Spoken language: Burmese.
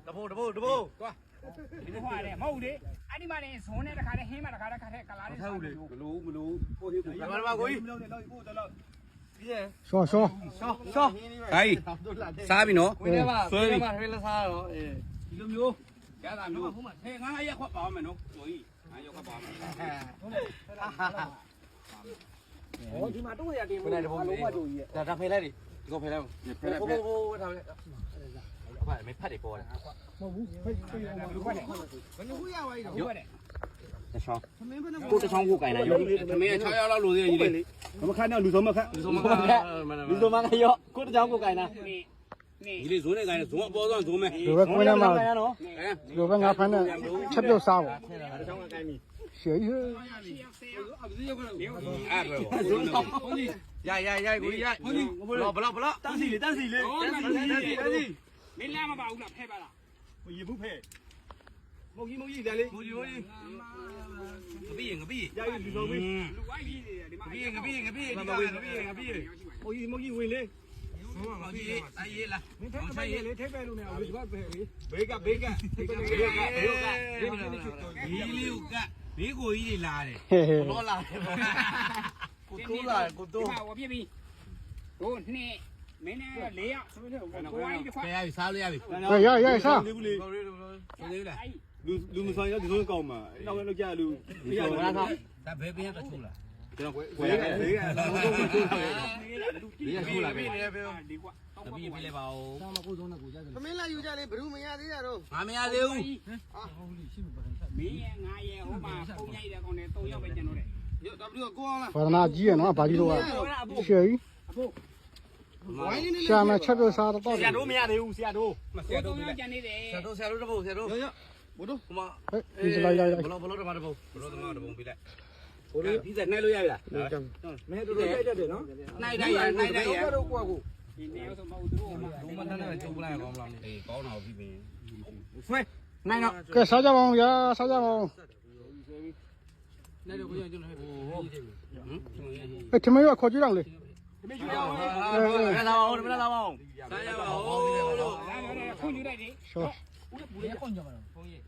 တဘိုးသွားဒီဘွားလေမဟုတ်လေအဲ့ဒီမှာနေဇွန်နဲ့တခါတည်းဟင်းမှာတခါတည်းခါတဲ့ကလာလေးဆောက်လို့မလို့ပို့သေးဘူးမကိုကြီးမလို့လေလောက်ပို့တော့လောက်ရှော့ဟိုင်းစားပြီနော်ဆွဲမှာထွေးလက်စားတော့ဒီလိုမျိုးရတာမျိုးဟဲ့ငါရက်ခွက်ပါမယ်နော်ကိုကြီးငါရက်ခွက်ပါမယ်ဟောဒီမှာတော့ရတင်မလို့လုံးဝတူကြီးဒါဖယ်လိုက်ဒီကောဖယ်လိုက်ဖယ်ထားလိုက်ဘာไม่พัดได้ปอတယ်မဟုတ်ဘူးဖိတ်လူခွက်တယ်ဘယ်လိုခွက်ရပါလဲခွက်တယ်တချောင်းကိုတချောင်းကိုကင်လာရောသမင်း6ရောက်လောက်လို့သေးကြီးလေမခါနဲ့လူဆုံးမခါလူဆုံးမကရောကိုတချောင်းကိုကင်လာဒီလေဇုံးနဲ့ကင်ဇုံးအပေါ်ဆုံးဇုံးမဲ့လူပဲခွင်းထဲမှာလူပဲငါဖမ်းနဲ့ချက်ပြုတ်စားပါတချောင်းကကင်ပြီရှေ့အဲ့ဘယ်ရကိုရဘလောက်တန်းစီလေမင်းလာမပါဘူးလားဖဲပါလားရေဘူးဖဲမုတ်ကြီးလေလေမုတ်ကြီးငပိရည်လူဆုံးပြီလူဝိုင်းကြီးနေတယ်ဒီမှာငပိမုတ်ကြီးဝင်လေငပိတိုင်းရေးလားမင်းထက်ပဲလေထိပ်ပဲလို့မရဘူးဒီဘက်ပဲလေဘေးကဒီလေးကဘေးကိုကြီးတွေလာတယ်လောလာတယ်ကိုတိုးဟောပြပြီတို့နှစ်မင်းနဲ့4ယောက်ဆိုတော့ကိုဝိုင်းတစ်ခွက်ရပြီစားလို့ရပြီရစားသေးဘူးလေသေးလားလူမဆိုင်ရဒီလိုကောင်းမှာနောက်လည်းလောက်ကြလူပြရတာဒါဘယ်ပြရတချို့လားကျွန်တော်ဝယ်ရတယ်ဘေးချိုးလာပြီဒီကွာတပီးပြလဲပါဦးစားမကိုဆုံးနဲ့ကိုကြတယ်သမင်းလာယူကြလေဘယ်သူမရသေးတာတော့ငါမရသေးဘူးမင်းရဲ့ငါရဲ့ဟိုမှာပုံရိုက်တဲ့ကောင်နဲ့3ယောက်ပဲကျန်တော့တယ်ရုပ်တော့ပြီးတော့ကိုအောင်လားဘာနာကြီးရနော်ဘာကြီးတော့ရှေ့ဝိုင်းနေလေရှာမချက်ပြုတ်စားတော့ဆရာတို့မရသေးဘူးဆရာတို့ 3ယောက်ကျန်နေတယ်ဆရာတို့တပုတ်ဘုတို့ဟေးဒီလိုက်ဘလို့တမတပုတ်ဘလို့တမတပုတ်ပြလိုက်ဘလို့ပြီးစက်နှိုက်လို့ရပြီလားမင်းတို့တိုက်တတ်တယ်နော်နှိုက်တိုင်းရတော့ကိုကိုဒီနေရာဆိုမဟုတ်သူတို့လူမတန်းနဲ့ကျုပ်ပလိုက်ကောင်းမလားအေးကောင်းတာကိုပြီးဆွဲနိုင်တော့ကဲစားကြပါဦးစားကြပါဦးနိုင်တော့ကိုကျွန်တော်ဟဲ့ထမင်းရခေါ်ကြည့်တော့လေဒီမေးကျွေးအောင်လာပါဦးစားရပါဦးလို့ခွန်ယူလိုက်ဒီရှော့ဦးလည်းဘူးလေခွန်ကြပါတော့ဘုန်းကြီး